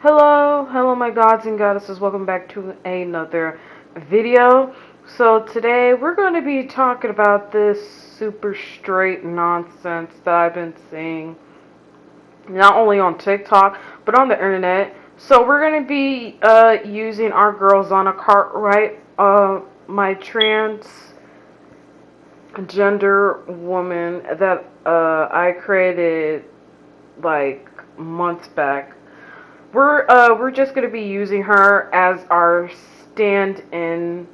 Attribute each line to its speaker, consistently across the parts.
Speaker 1: Hello my gods and goddesses, welcome back to another video. So today we're going to be talking about this super straight nonsense that I've been seeing, not only on TikTok, but on the internet. So we're going to be using our girls on a cart, right? My transgender woman that I created like months back. We're just gonna be using her as our stand-in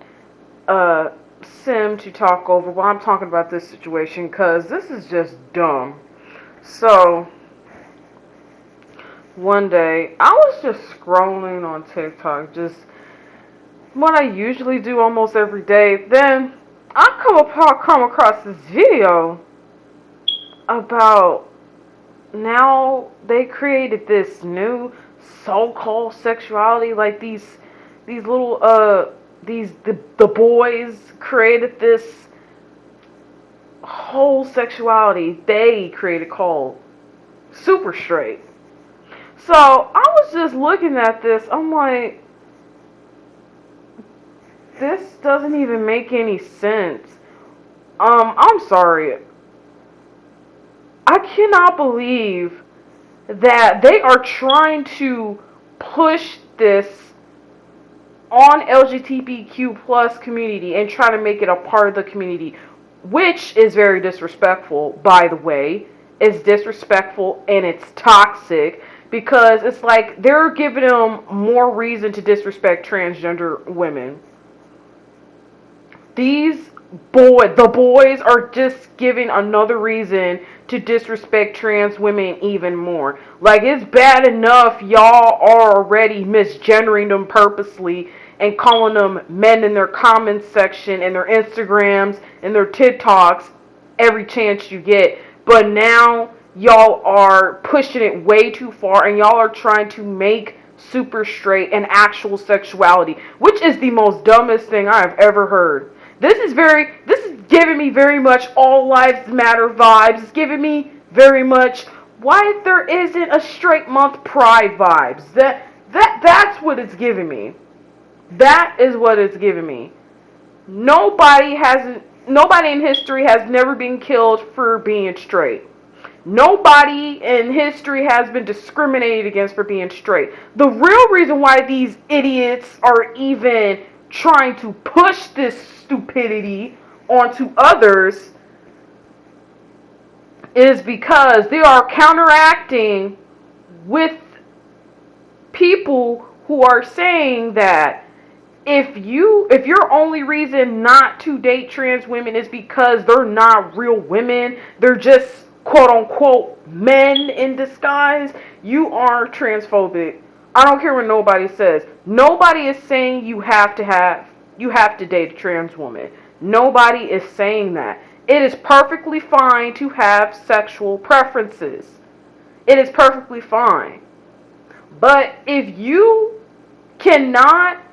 Speaker 1: sim to talk over while I'm talking about this situation, because this is just dumb. So one day I was just scrolling on TikTok, just what I usually do almost every day. Then come across this video about, now they created this new so-called sexuality, like these little the boys created this whole sexuality they created called super straight. So I was just looking at this, I'm like, this doesn't even make any sense. I'm sorry, I cannot believe that they are trying to push this on LGTBQ plus community and try to make it a part of the community, which is very disrespectful, by the way. It's disrespectful and it's toxic, because it's like they're giving them more reason to disrespect transgender women. The boys are just giving another reason to disrespect trans women even more. Like, it's bad enough y'all are already misgendering them purposely and calling them men in their comments section and their Instagrams and their TikToks every chance you get. But now y'all are pushing it way too far, and y'all are trying to make super straight an actual sexuality, which is the most dumbest thing I've ever heard. This is giving me very much all lives matter vibes. It's giving me very much why there isn't a straight month pride vibes. That's what it's giving me. That is what it's giving me. Nobody in history has never been killed for being straight. Nobody in history has been discriminated against for being straight. The real reason why these idiots are even trying to push this stupidity onto others is because they are counteracting with people who are saying that if your only reason not to date trans women is because they're not real women, they're just quote unquote men in disguise, you are transphobic. I don't care what nobody says. Nobody is saying you have to date a trans woman. Nobody is saying that. It is perfectly fine to have sexual preferences. It is perfectly fine. But if you cannot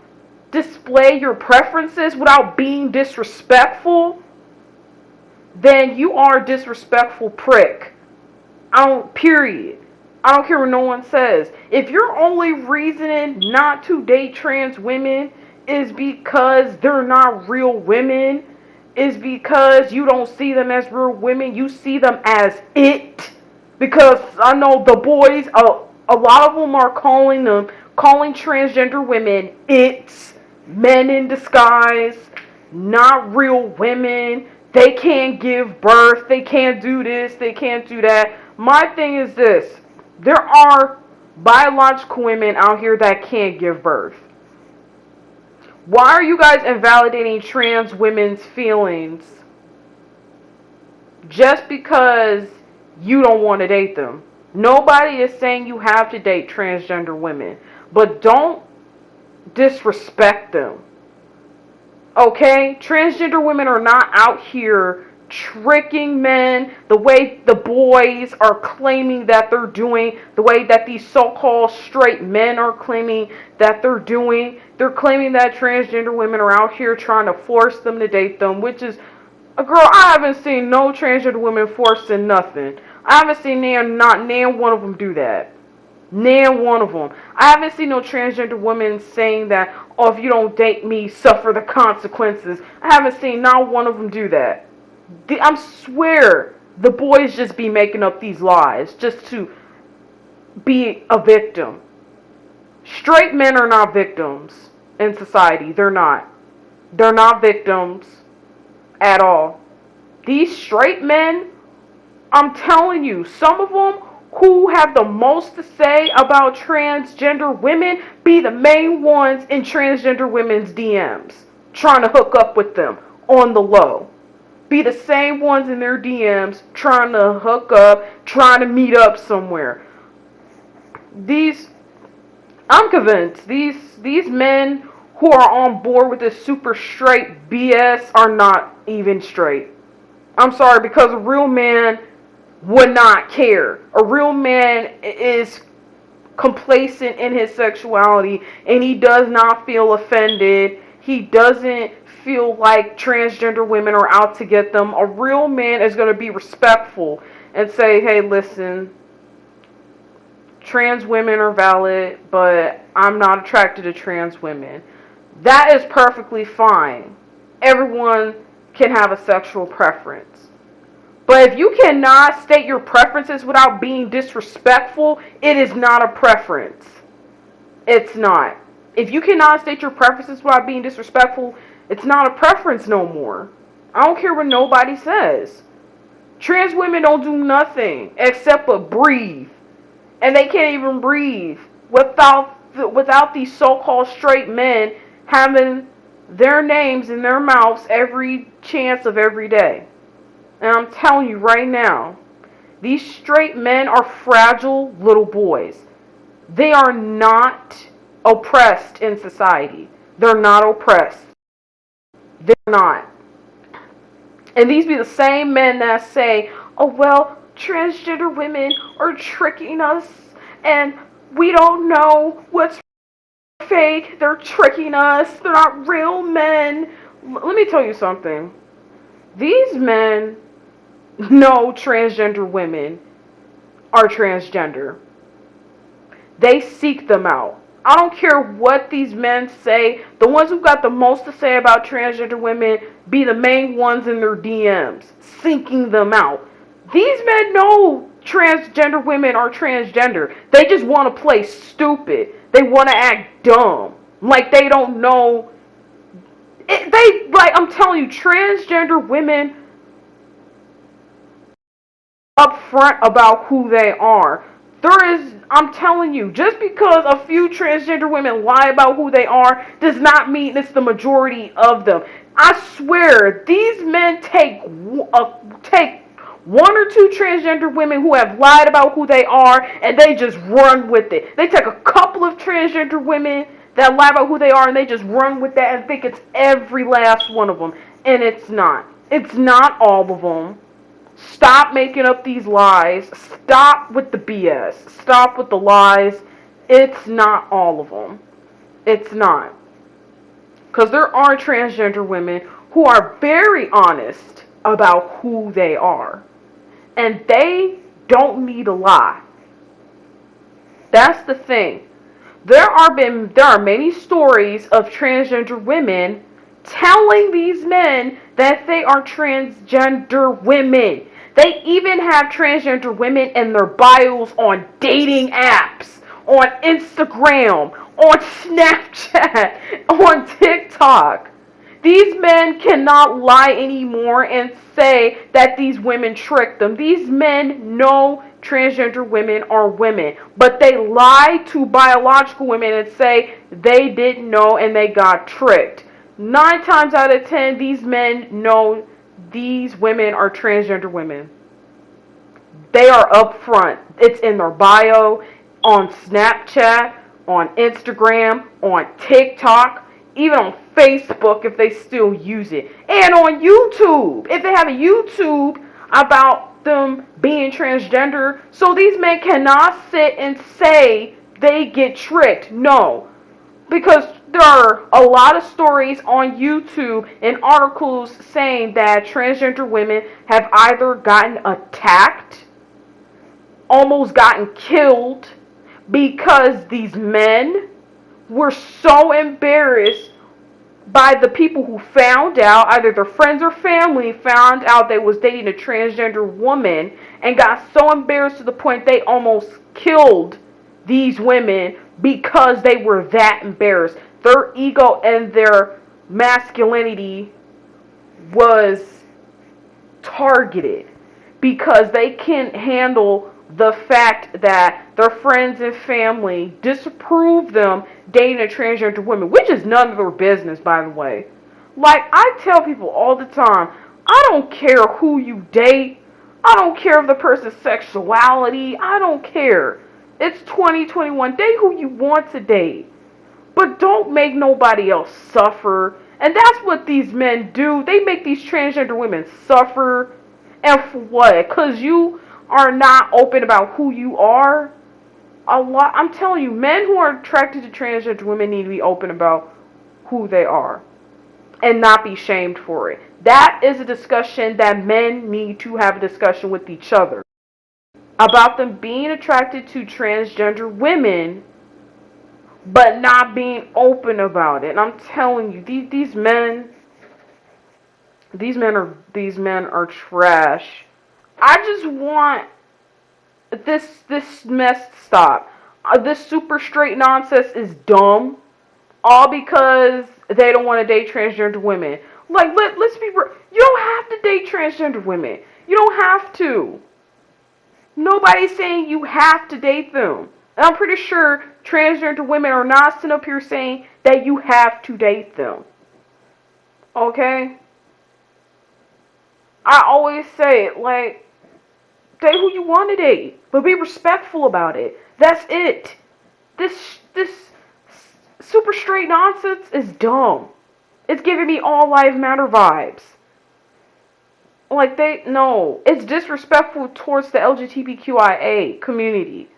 Speaker 1: display your preferences without being disrespectful, then you are a disrespectful prick. Period. I don't care what no one says. If your only reason not to date trans women is because they're not real women, is because you don't see them as real women, you see them as it. Because I know the boys, a lot of them are calling transgender women it's, men in disguise, not real women. They can't give birth, they can't do this, they can't do that. My thing is this: there are biological women out here that can't give birth. Why are you guys invalidating trans women's feelings just because you don't want to date them? Nobody is saying you have to date transgender women, but don't disrespect them. Okay? Transgender women are not out here tricking men the way the boys are claiming that they're doing, the way that these so-called straight men are claiming that they're doing. They're claiming that transgender women are out here trying to force them to date them, which is, girl, I haven't seen no transgender women forcing nothing. I haven't seen not one of them do that. Nan one of them. I haven't seen no transgender women saying that, oh, if you don't date me, suffer the consequences. I haven't seen not one of them do that. I swear, the boys just be making up these lies just to be a victim. Straight men are not victims in society. They're not. They're not victims at all. These straight men, I'm telling you, some of them who have the most to say about transgender women be the main ones in transgender women's DMs, trying to hook up with them on the low. Be the same ones in their DMs trying to hook up, trying to meet up somewhere. I'm convinced these men who are on board with this super straight BS are not even straight. I'm sorry, because a real man would not care. A real man is complacent in his sexuality, and he does not feel offended. He doesn't feel like transgender women are out to get them. A real man is going to be respectful and say, hey, listen, trans women are valid, but I'm not attracted to trans women. That is perfectly fine. Everyone can have a sexual preference. But if you cannot state your preferences without being disrespectful, it is not a preference. It's not. If you cannot state your preferences without being disrespectful, it's not a preference no more. I don't care what nobody says. Trans women don't do nothing except but breathe. And they can't even breathe without these so-called straight men having their names in their mouths every chance of every day. And I'm telling you right now, these straight men are fragile little boys. They are not oppressed in society. They're not oppressed. They're not. And these be the same men that say, oh, well, transgender women are tricking us, and we don't know what's fake. They're tricking us. They're not real men. Let me tell you something. These men know transgender women are transgender. They seek them out. I don't care what these men say. The ones who got the most to say about transgender women be the main ones in their DMs, seeking them out. These men know transgender women are transgender. They just want to play stupid. They want to act dumb. Like they don't know. I'm telling you, transgender women upfront about who they are. I'm telling you, just because a few transgender women lie about who they are does not mean it's the majority of them. I swear, these men take one or two transgender women who have lied about who they are and they just run with it. They take a couple of transgender women that lie about who they are and they just run with that and think it's every last one of them. And it's not. It's not all of them. Stop making up these lies. Stop with the BS. Stop with the lies. It's not all of them. It's not. Because there are transgender women who are very honest about who they are. And they don't need a lie. That's the thing. There are many stories of transgender women telling these men that they are transgender women. They even have transgender women in their bios on dating apps, on Instagram, on Snapchat, on TikTok. These men cannot lie anymore and say that these women tricked them. These men know transgender women are women, but they lie to biological women and say they didn't know and they got tricked. 9 times out of 10, these men know these women are transgender women. They are upfront. It's in their bio, on Snapchat, on Instagram, on TikTok, even on Facebook if they still use it, and on YouTube if they have a YouTube about them being transgender. So these men cannot sit and say they get tricked. No, because there are a lot of stories on YouTube and articles saying that transgender women have either gotten attacked, almost gotten killed, because these men were so embarrassed by the people who found out, either their friends or family found out they was dating a transgender woman, and got so embarrassed to the point they almost killed these women because they were that embarrassed. Their ego and their masculinity was targeted because they can't handle the fact that their friends and family disapprove them dating a transgender woman, which is none of their business, by the way. Like, I tell people all the time, I don't care who you date. I don't care of the person's sexuality. I don't care. It's 2021. Date who you want to date. But don't make nobody else suffer. And that's what these men do. They make these transgender women suffer. And for what? Because you are not open about who you are. I'm telling you, men who are attracted to transgender women need to be open about who they are. And not be shamed for it. That is a discussion that men need to have a discussion with each other. About them being attracted to transgender women, but not being open about it. And I'm telling you, these men are trash. I just want this mess to stop. This super straight nonsense is dumb. All because they don't want to date transgender women. Like, let's be real. You don't have to date transgender women. You don't have to. Nobody's saying you have to date them. And I'm pretty sure transgender women are not sitting up here saying that you have to date them. Okay? I always say it, like, date who you want to date, but be respectful about it. That's it. This super straight nonsense is dumb. It's giving me all lives matter vibes. Like, it's disrespectful towards the lgtbqia community.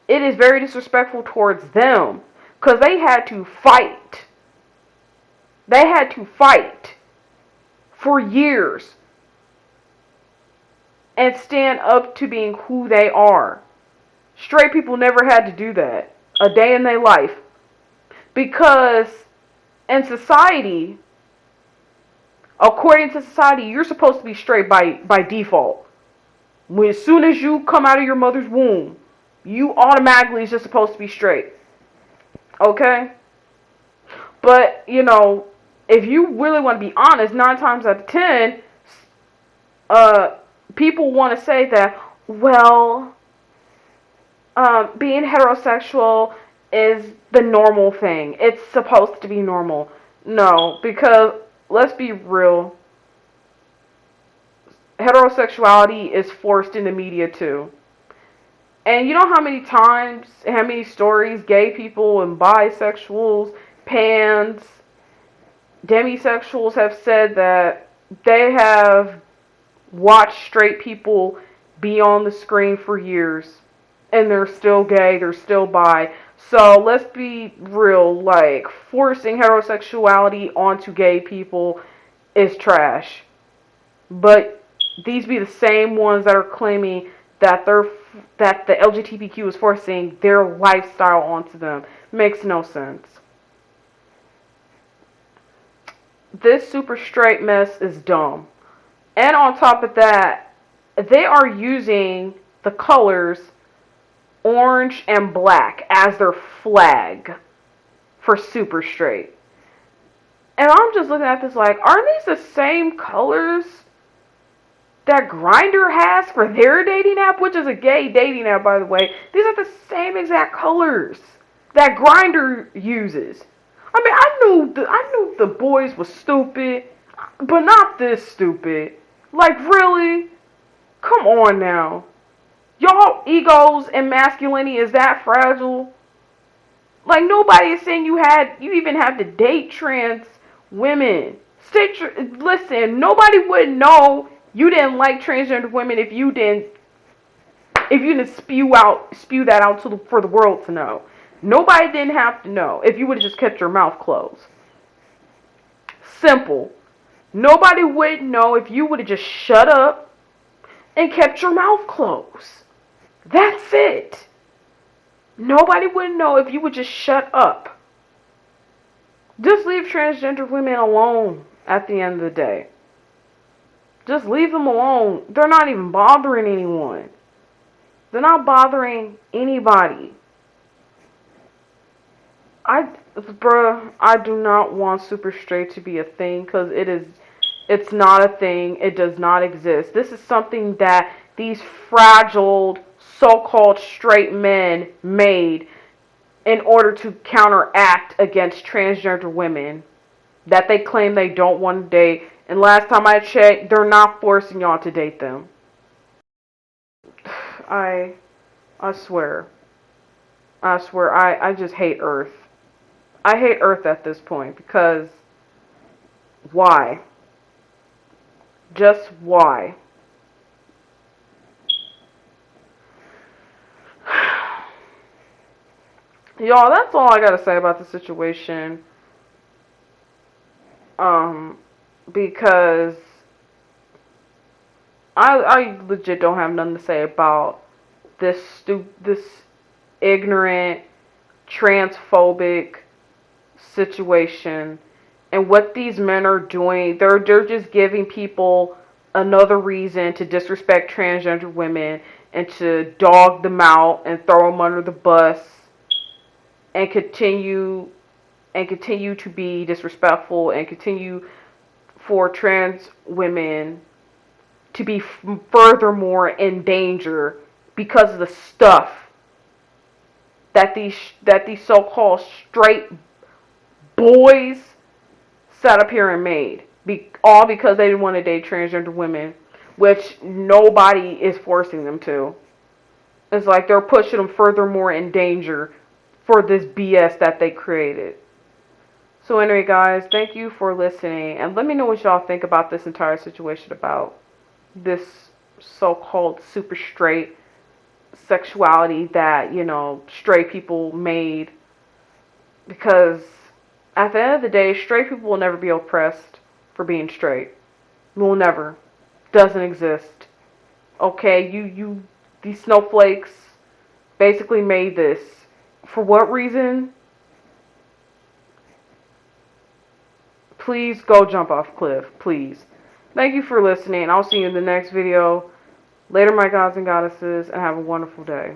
Speaker 1: It is very disrespectful towards them, because they had to fight. They had to fight for years and stand up to being who they are. Straight people never had to do that a day in their life. Because in society, according to society, you're supposed to be straight by default. As soon as you come out of your mother's womb, you automatically is just supposed to be straight. Okay? But, if you really want to be honest, 9 times out of 10, people want to say that, well, being heterosexual is the normal thing. It's supposed to be normal. No, because let's be real. Heterosexuality is forced in the media too. And you know how many times, how many stories gay people and bisexuals, pans, demisexuals have said that they have watched straight people be on the screen for years and they're still gay, they're still bi. So let's be real, like, forcing heterosexuality onto gay people is trash. But these be the same ones that are claiming that that the LGBTQ is forcing their lifestyle onto them. Makes no sense. This super straight mess is dumb. And on top of that, they are using the colors orange and black as their flag for super straight. And I'm just looking at this like, aren't these the same colors that Grindr has for their dating app, which is a gay dating app, by the way? These are the same exact colors that Grindr uses. I mean, I knew the boys was stupid, but not this stupid. Like, really? Come on now. Y'all egos and masculinity is that fragile? Like, nobody is saying you even have to date trans women. Listen, nobody would know you didn't like transgender women if you didn't spew that out for the world to know. Nobody didn't have to know if you would have just kept your mouth closed. Simple. Nobody would know if you would have just shut up and kept your mouth closed. That's it. Nobody would know if you would just shut up. Just leave transgender women alone at the end of the day. Just leave them alone. They're not even bothering anyone. They're not bothering anybody. I do not want super straight to be a thing because it's not a thing. It does not exist. This is something that these fragile so-called straight men made in order to counteract against transgender women that they claim they don't want to date. And last time I checked, they're not forcing y'all to date them. I I swear. I swear I just hate Earth. I hate Earth at this point because why? Just why? Y'all, that's all I gotta say about the situation. Because I legit don't have nothing to say about this ignorant, transphobic situation and what these men are doing. They're just giving people another reason to disrespect transgender women and to dog them out and throw them under the bus and continue to be disrespectful and continue for trans women to be furthermore in danger because of the stuff that these so-called straight boys sat up here and made. All because they didn't want to date transgender women, which nobody is forcing them to. It's like they're pushing them furthermore in danger for this BS that they created. So anyway, guys, thank you for listening, and let me know what y'all think about this entire situation, about this so-called super straight sexuality that, straight people made. Because at the end of the day, straight people will never be oppressed for being straight. Will never. Doesn't exist. Okay, these snowflakes basically made this. For what reason? Please go jump off a cliff, please. Thank you for listening. I'll see you in the next video. Later, my gods and goddesses, and have a wonderful day.